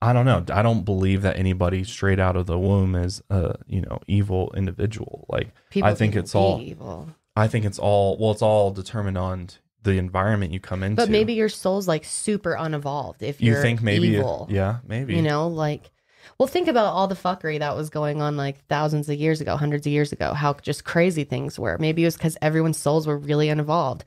I don't know. I don't believe that anybody straight out of the womb is a, you know, evil individual. Like, People I think can it's be all, evil. I think it's all, well, it's all determined on the environment you come into. But maybe your soul's like super unevolved if You you're think maybe, evil. yeah, maybe. You know, like, well, think about all the fuckery that was going on like thousands of years ago, hundreds of years ago, how just crazy things were. Maybe it was because everyone's souls were really unevolved.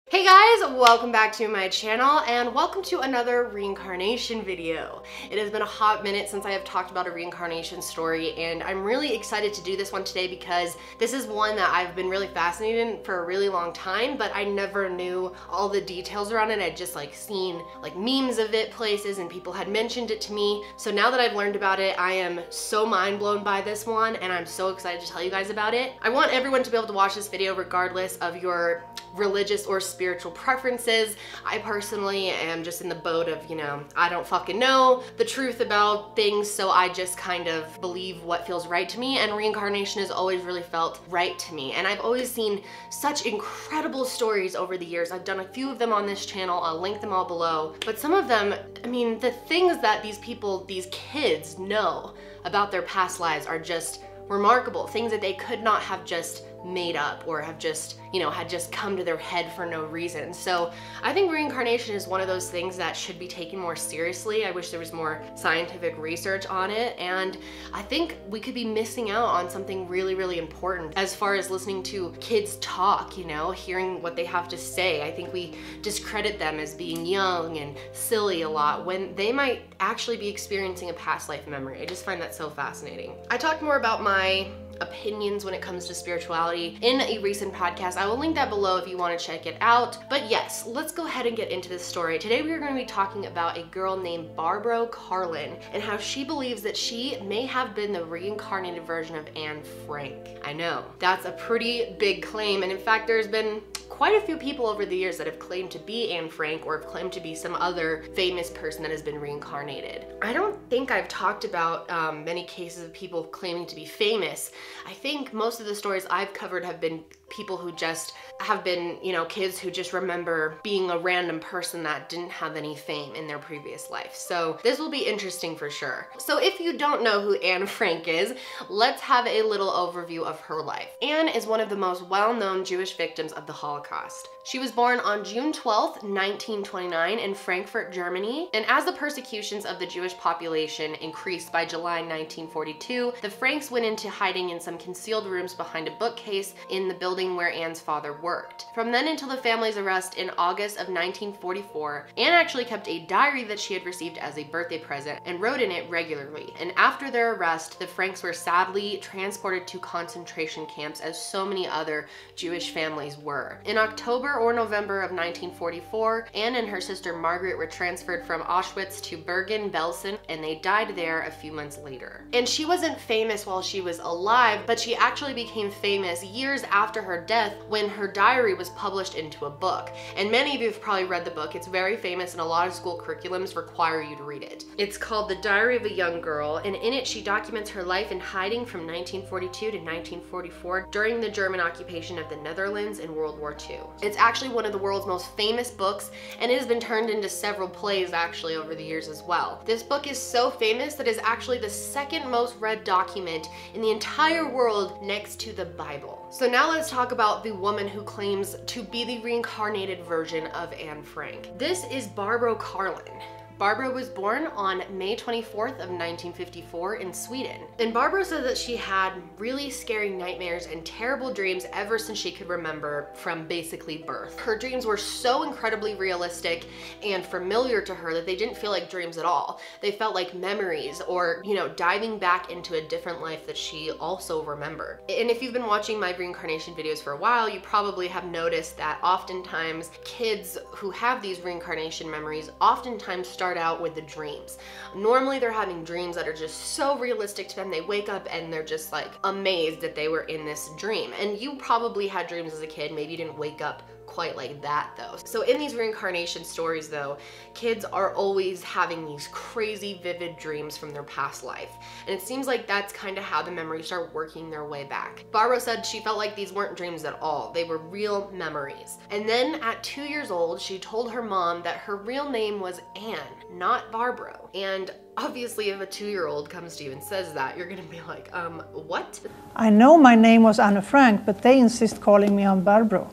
Hey guys, welcome back to my channel and welcome to another reincarnation video. It has been a hot minute since I have talked about a reincarnation story, and I'm really excited to do this one today because this is one that I've been really fascinated in for a really long time, but I never knew all the details around it. I'd just like seen like memes of it places and people had mentioned it to me. So now that I've learned about it, I am so mind blown by this one and I'm so excited to tell you guys about it. I want everyone to be able to watch this video regardless of your religious or spiritual preferences. I personally am just in the boat of, you know, I don't fucking know the truth about things, so I just kind of believe what feels right to me, and reincarnation has always really felt right to me. And I've always seen such incredible stories over the years. I've done a few of them on this channel, I'll link them all below, but some of them, I mean, the things that these people, these kids know about their past lives are just remarkable, things that they could not have just made up or have just, you know, had just come to their head for no reason. So I think reincarnation is one of those things that should be taken more seriously. I wish there was more scientific research on it, and I think we could be missing out on something really, really important as far as listening to kids talk, you know, hearing what they have to say. I think we discredit them as being young and silly a lot when they might actually be experiencing a past life memory. I just find that so fascinating. I talked more about my opinions when it comes to spirituality in a recent podcast. I will link that below if you want to check it out. But yes, let's go ahead and get into this story. Today we are going to be talking about a girl named Barbro Karlen and how she believes that she may have been the reincarnated version of Anne Frank. I know, that's a pretty big claim, and in fact there's been quite a few people over the years that have claimed to be Anne Frank or have claimed to be some other famous person that has been reincarnated. I don't think I've talked about many cases of people claiming to be famous. I think most of the stories I've covered have been people who just have been, you know, kids who just remember being a random person that didn't have any fame in their previous life. So this will be interesting for sure. So if you don't know who Anne Frank is, let's have a little overview of her life. Anne is one of the most well-known Jewish victims of the Holocaust. She was born on June 12th, 1929 in Frankfurt, Germany, and as the persecutions of the Jewish population increased by July 1942, the Franks went into hiding in some concealed rooms behind a bookcase in the building where Anne's father worked. From then until the family's arrest in August of 1944, Anne actually kept a diary that she had received as a birthday present and wrote in it regularly. And after their arrest, the Franks were sadly transported to concentration camps as so many other Jewish families were. In October or November of 1944, Anne and her sister Margaret were transferred from Auschwitz to Bergen-Belsen, and they died there a few months later. And she wasn't famous while she was alive, but she actually became famous years after her death when her diary was published into a book. And many of you have probably read the book. It's very famous and a lot of school curriculums require you to read it. It's called The Diary of a Young Girl, and in it she documents her life in hiding from 1942 to 1944 during the German occupation of the Netherlands in World War II. It's actually one of the world's most famous books, and it has been turned into several plays actually over the years as well. This book is so famous that it is actually the second most read document in the entire world next to the Bible. So now let's talk about the woman who claims to be the reincarnated version of Anne Frank. This is Barbro Karlen. Barbro was born on May 24th of 1954 in Sweden. And Barbro said that she had really scary nightmares and terrible dreams ever since she could remember, from basically birth. Her dreams were so incredibly realistic and familiar to her that they didn't feel like dreams at all. They felt like memories or, you know, diving back into a different life that she also remembered. And if you've been watching my reincarnation videos for a while, you probably have noticed that oftentimes kids who have these reincarnation memories oftentimes start out with the dreams. Normally they're having dreams that are just so realistic to them. They wake up and they're just like amazed that they were in this dream. And you probably had dreams as a kid. Maybe you didn't wake up quite like that though. So in these reincarnation stories though, kids are always having these crazy vivid dreams from their past life. And it seems like that's kind of how the memories start working their way back. Barbro said she felt like these weren't dreams at all. They were real memories. And then at 2 years old, she told her mom that her real name was Anne, not Barbro. And obviously if a 2-year-old comes to you and says that, you're gonna be like, what? I know my name was Anne Frank, but they insist calling me on Barbro.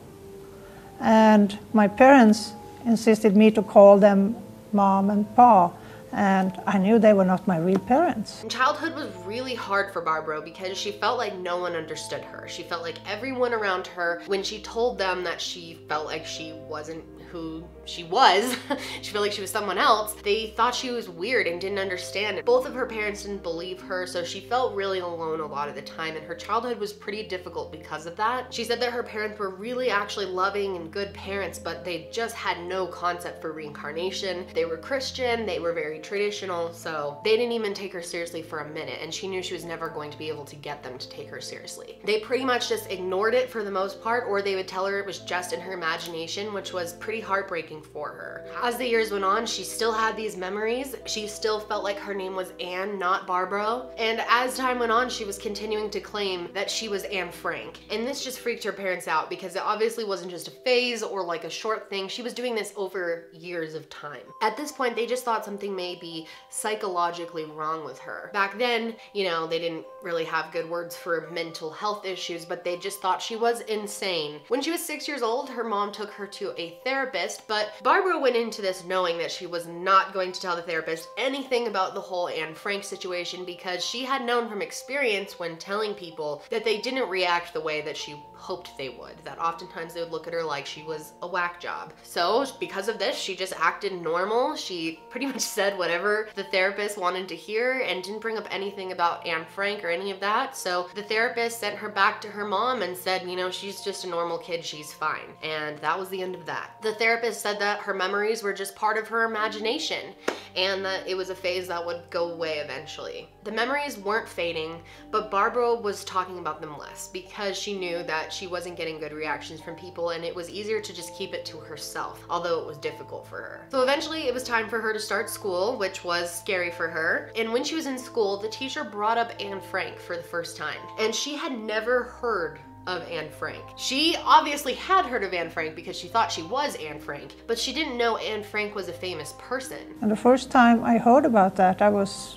And my parents insisted me to call them Mom and Pa, and I knew they were not my real parents. And childhood was really hard for Barbro because she felt like no one understood her. She felt like everyone around her, when she told them that she felt like she wasn't who she was, she felt like she was someone else, they thought she was weird and didn't understand. Both of her parents didn't believe her, so she felt really alone a lot of the time, and her childhood was pretty difficult because of that. She said that her parents were really actually loving and good parents, but they just had no concept for reincarnation. They were Christian, they were very traditional, so they didn't even take her seriously for a minute, and she knew she was never going to be able to get them to take her seriously. They pretty much just ignored it for the most part, or they would tell her it was just in her imagination, which was pretty heartbreaking for her. As the years went on, she still had these memories. She still felt like her name was Anne, not Barbro. And as time went on, she was continuing to claim that she was Anne Frank. And this just freaked her parents out because it obviously wasn't just a phase or like a short thing. She was doing this over years of time. At this point, they just thought something may be psychologically wrong with her. Back then, you know, they didn't really have good words for mental health issues, but they just thought she was insane. When she was 6 years old, her mom took her to a therapist, but Barbro went into this knowing that she was not going to tell the therapist anything about the whole Anne Frank situation because she had known from experience when telling people that they didn't react the way that she hoped they would, that oftentimes they would look at her like she was a whack job. So because of this, she just acted normal. She pretty much said whatever the therapist wanted to hear and didn't bring up anything about Anne Frank or any of that. So the therapist sent her back to her mom and said, you know, she's just a normal kid, she's fine. And that was the end of that. The therapist said that her memories were just part of her imagination and that it was a phase that would go away eventually. The memories weren't fading, but Barbro was talking about them less because she knew that she wasn't getting good reactions from people and it was easier to just keep it to herself, although it was difficult for her. So eventually it was time for her to start school, which was scary for her. And when she was in school, the teacher brought up Anne Frank for the first time, and she had never heard of Anne Frank. She obviously had heard of Anne Frank because she thought she was Anne Frank, but she didn't know Anne Frank was a famous person. And the first time I heard about that, I was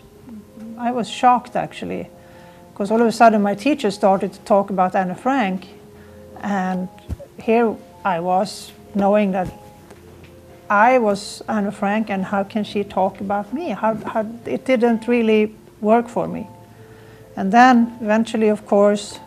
shocked actually, because all of a sudden my teacher started to talk about Anne Frank, and here I was knowing that I was Anne Frank, and how can she talk about me? How it didn't really work for me. And then eventually, of course,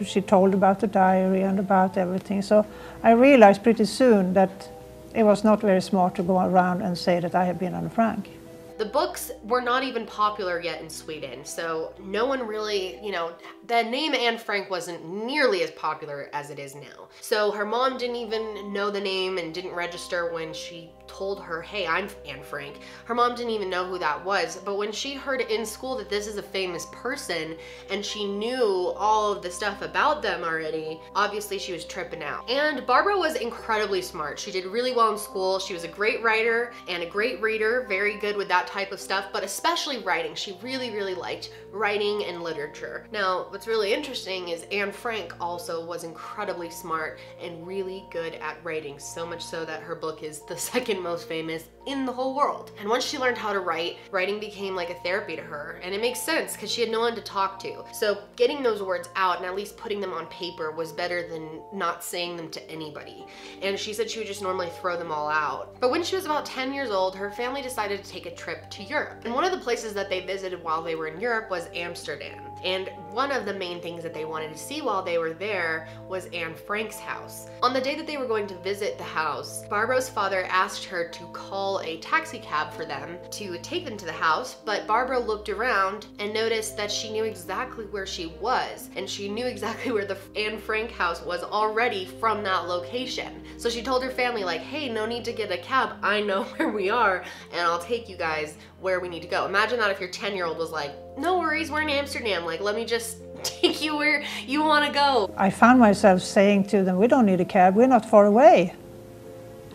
she told about the diary and about everything. So I realized pretty soon that it was not very smart to go around and say that I had been Anne Frank. The books were not even popular yet in Sweden, so no one really, you know, the name Anne Frank wasn't nearly as popular as it is now. So her mom didn't even know the name and didn't register when she told her, hey, I'm Anne Frank. Her mom didn't even know who that was, but when she heard in school that this is a famous person and she knew all of the stuff about them already, obviously she was tripping out. And Barbro was incredibly smart. She did really well in school. She was a great writer and a great reader, very good with that type of stuff, but especially writing. She really, really liked writing and literature. Now, what's really interesting is Anne Frank also was incredibly smart and really good at writing, so much so that her book is the second most famous in the whole world. And once she learned how to write, writing became like a therapy to her, and it makes sense because she had no one to talk to. So getting those words out and at least putting them on paper was better than not saying them to anybody. And she said she would just normally throw them all out. But when she was about 10 years old, her family decided to take a trip to Europe. And one of the places that they visited while they were in Europe was Amsterdam. And one of the main things that they wanted to see while they were there was Anne Frank's house. On the day that they were going to visit the house, Barbro's father asked her to call a taxi cab for them to take them to the house, but Barbro looked around and noticed that she knew exactly where she was, and she knew exactly where the Anne Frank house was already from that location. So she told her family, like, hey, no need to get a cab, I know where we are and I'll take you guys where we need to go. Imagine that if your 10-year-old was like, no worries, we're in Amsterdam, like, let me just take you where you want to go. I found myself saying to them, we don't need a cab, we're not far away.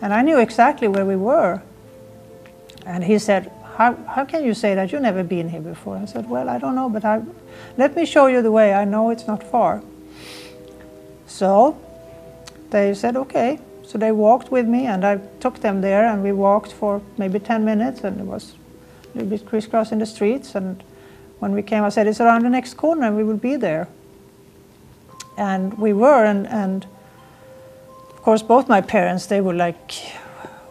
And I knew exactly where we were. And he said, how can you say that? You've never been here before. I said, well, I don't know, but let me show you the way. I know it's not far. So they said, okay. So they walked with me, and I took them there, and we walked for maybe 10 minutes, and it was a little bit crisscrossing the streets. And when we came, I said, it's around the next corner, and we will be there. And we were, and of course, both my parents, they were like,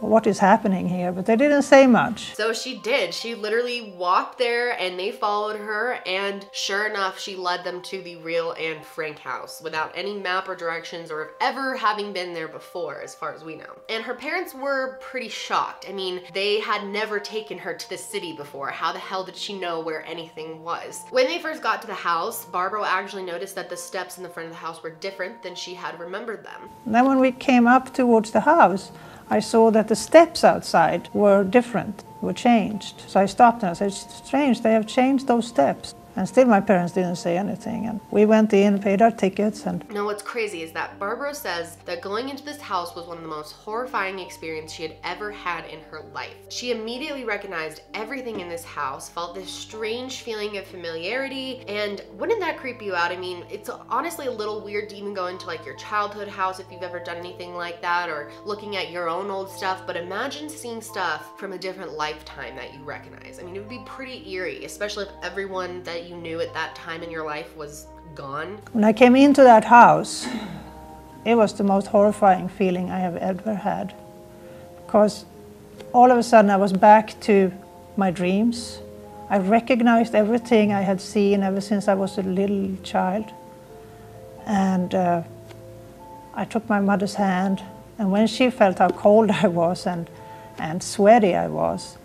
what is happening here? But they didn't say much. So she did. She literally walked there and they followed her, and sure enough, she led them to the real Anne Frank house without any map or directions or ever having been there before, as far as we know. And her parents were pretty shocked. I mean, they had never taken her to the city before. How the hell did she know where anything was? When they first got to the house, Barbro actually noticed that the steps in the front of the house were different than she had remembered them. And then when we came up towards the house, I saw that the steps outside were different, were changed. So I stopped and I said, it's strange, they have changed those steps. And still my parents didn't say anything. And we went in, paid our tickets, and... Now what's crazy is that Barbro says that going into this house was one of the most horrifying experiences she had ever had in her life. She immediately recognized everything in this house, felt this strange feeling of familiarity, and wouldn't that creep you out? I mean, it's honestly a little weird to even go into like your childhood house if you've ever done anything like that, or looking at your own old stuff, but imagine seeing stuff from a different lifetime that you recognize. I mean, it would be pretty eerie, especially if everyone that you knew at that time in your life was gone. When I came into that house, it was the most horrifying feeling I have ever had. Because all of a sudden I was back to my dreams. I recognized everything I had seen ever since I was a little child. And I took my mother's hand, and when she felt how cold I was and sweaty I was,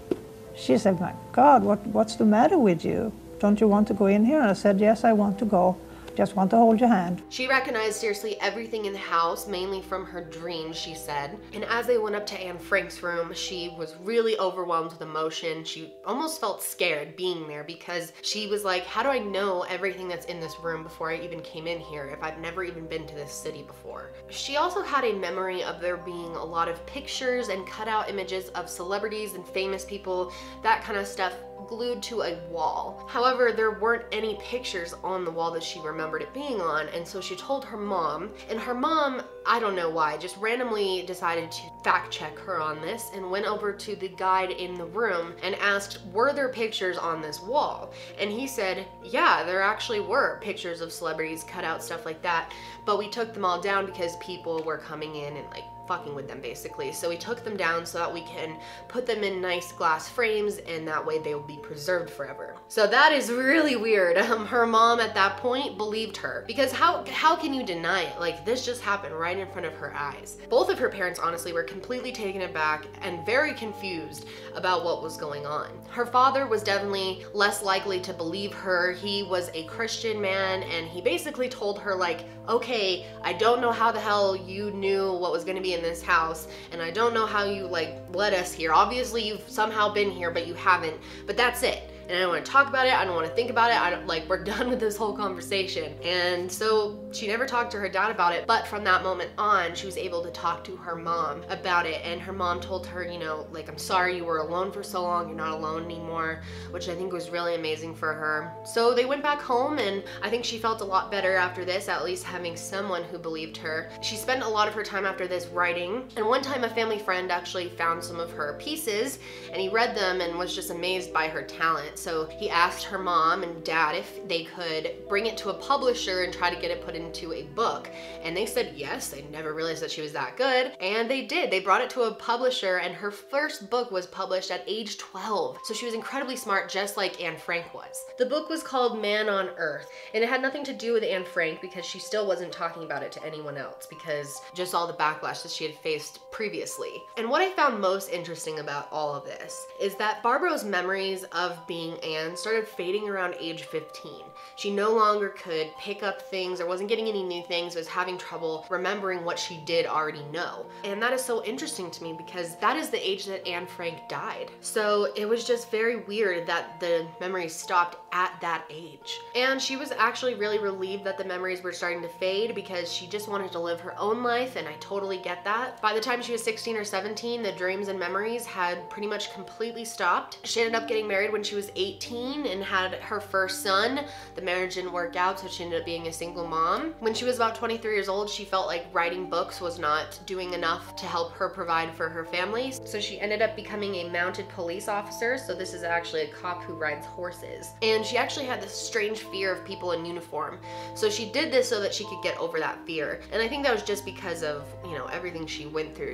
she said, my God, what's the matter with you? Don't you want to go in here? And I said, yes, I want to go. Just want to hold your hand. She recognized seriously everything in the house, mainly from her dreams, she said. And as they went up to Anne Frank's room, she was really overwhelmed with emotion. She almost felt scared being there because she was like, how do I know everything that's in this room before I even came in here if I've never even been to this city before? She also had a memory of there being a lot of pictures and cutout images of celebrities and famous people, that kind of stuff, glued to a wall. However, there weren't any pictures on the wall that she remembered it being on, and so she told her mom, and her mom, I don't know why, just randomly decided to fact check her on this and went over to the guide in the room and asked, were there pictures on this wall? And he said, yeah, there actually were pictures of celebrities, cut out, stuff like that, but we took them all down because people were coming in and like fucking with them basically. So we took them down so that we can put them in nice glass frames, and that way they will be preserved forever. So that is really weird. Her mom at that point believed her, because how can you deny it? Like, this just happened right in front of her eyes. Both of her parents honestly were completely taken aback and very confused about what was going on. Her father was definitely less likely to believe her. He was a Christian man, and he basically told her like, okay, I don't know how the hell you knew what was gonna be in this house, and I don't know how you like led us here. Obviously you've somehow been here, but you haven't, but that's it. And I don't want to talk about it, I don't want to think about it, we're done with this whole conversation. And so she never talked to her dad about it, but from that moment on, she was able to talk to her mom about it, and her mom told her, you know, like, I'm sorry you were alone for so long, you're not alone anymore, which I think was really amazing for her. So they went back home, and I think she felt a lot better after this, at least having someone who believed her. She spent a lot of her time after this writing, and one time a family friend actually found some of her pieces, and he read them and was just amazed by her talent. So he asked her mom and dad if they could bring it to a publisher and try to get it put into a book. And they said yes. They never realized that she was that good. And they did. They brought it to a publisher, and her first book was published at age 12. So she was incredibly smart, just like Anne Frank was. The book was called Man on Earth, and it had nothing to do with Anne Frank because she still wasn't talking about it to anyone else because just all the backlash that she had faced previously. And what I found most interesting about all of this is that Barbro's memories of being being Anne started fading around age 15. She no longer could pick up things or wasn't getting any new things, was having trouble remembering what she did already know. And that is so interesting to me because that is the age that Anne Frank died. So it was just very weird that the memories stopped at that age. And she was actually really relieved that the memories were starting to fade because she just wanted to live her own life, and I totally get that. By the time she was 16 or 17, the dreams and memories had pretty much completely stopped. She ended up getting married when she was 18 and had her first son. The marriage didn't work out, so she ended up being a single mom. When she was about 23 years old, she felt like writing books was not doing enough to help her provide for her family. So she ended up becoming a mounted police officer. So this is actually a cop who rides horses. And she actually had this strange fear of people in uniform. So she did this so that she could get over that fear. And I think that was just because of, you know, everything she went through.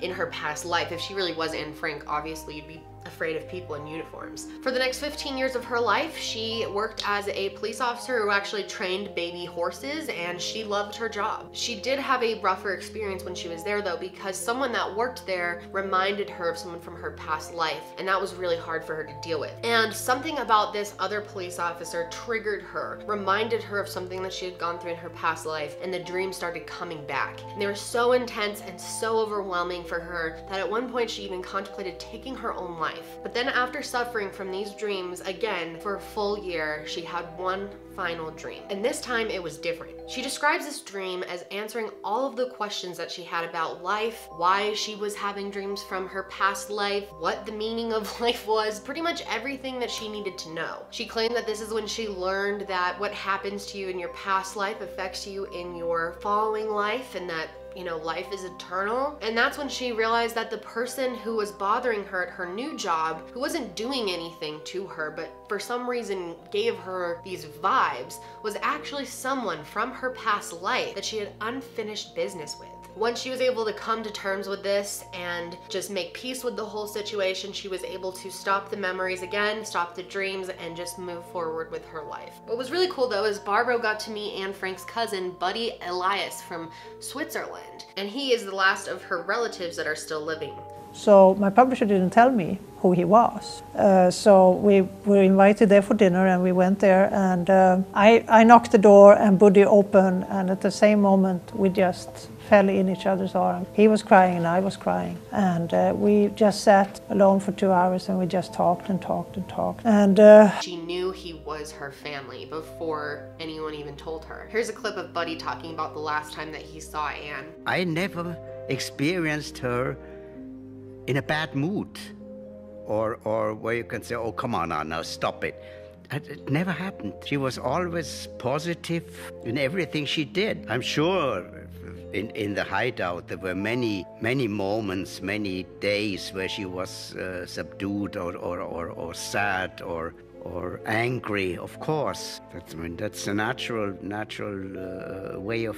In her past life, if she really was Anne Frank, obviously you'd be afraid of people in uniforms. For the next 15 years of her life, she worked as a police officer who actually trained baby horses, and she loved her job. She did have a rougher experience when she was there though, because someone that worked there reminded her of someone from her past life, and that was really hard for her to deal with. And something about this other police officer triggered her, reminded her of something that she had gone through in her past life, and the dreams started coming back. And they were so intense and so overwhelming for her that at one point she even contemplated taking her own life. But then after suffering from these dreams again for a full year, she had one final dream. And this time it was different. She describes this dream as answering all of the questions that she had about life, why she was having dreams from her past life, what the meaning of life was, pretty much everything that she needed to know. She claimed that this is when she learned that what happens to you in your past life affects you in your following life, and that, you know, life is eternal. And that's when she realized that the person who was bothering her at her new job, who wasn't doing anything to her, but for some reason gave her these vibes, was actually someone from her past life that she had unfinished business with. Once she was able to come to terms with this and just make peace with the whole situation, she was able to stop the memories again, stop the dreams, and just move forward with her life. What was really cool though is Barbro got to meet Anne Frank's cousin, Buddy Elias from Switzerland, and he is the last of her relatives that are still living. So my publisher didn't tell me who he was. So we were invited there for dinner, and we went there, and I knocked the door and Buddy opened, and at the same moment we just fell in each other's arms. He was crying and I was crying, and we just sat alone for 2 hours, and we just talked and talked and talked. And she knew he was her family before anyone even told her. Here's a clip of Buddy talking about the last time that he saw Anne. I never experienced her in a bad mood, or where you can say, oh, come on now, stop it. It never happened. She was always positive in everything she did. I'm sure in the hideout there were many moments, many days where she was subdued or sad or angry, of course. That's a natural way of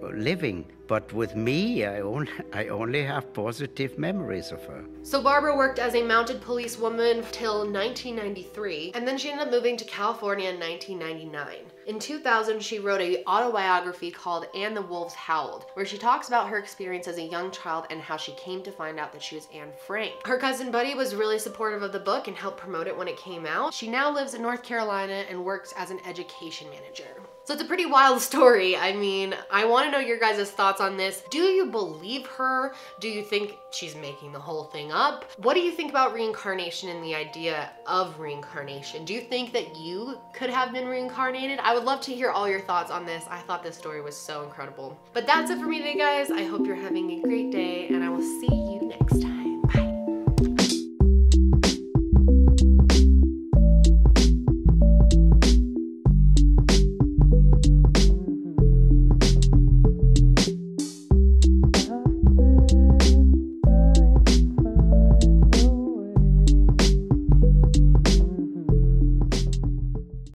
living. But with me, I only have positive memories of her. So Barbro worked as a mounted policewoman till 1993, and then she ended up moving to California in 1999. In 2000, she wrote an autobiography called And the Wolves Howled, where she talks about her experience as a young child and how she came to find out that she was Anne Frank. Her cousin Buddy was really supportive of the book and helped promote it when it came out. She now lives in North Carolina and works as an education manager. So it's a pretty wild story. I mean, I want to know your guys' thoughts on this. Do you believe her? Do you think she's making the whole thing up? What do you think about reincarnation and the idea of reincarnation? Do you think that you could have been reincarnated? I would love to hear all your thoughts on this. I thought this story was so incredible. But that's it for me today, guys. I hope you're having a great day, and I will see you next time.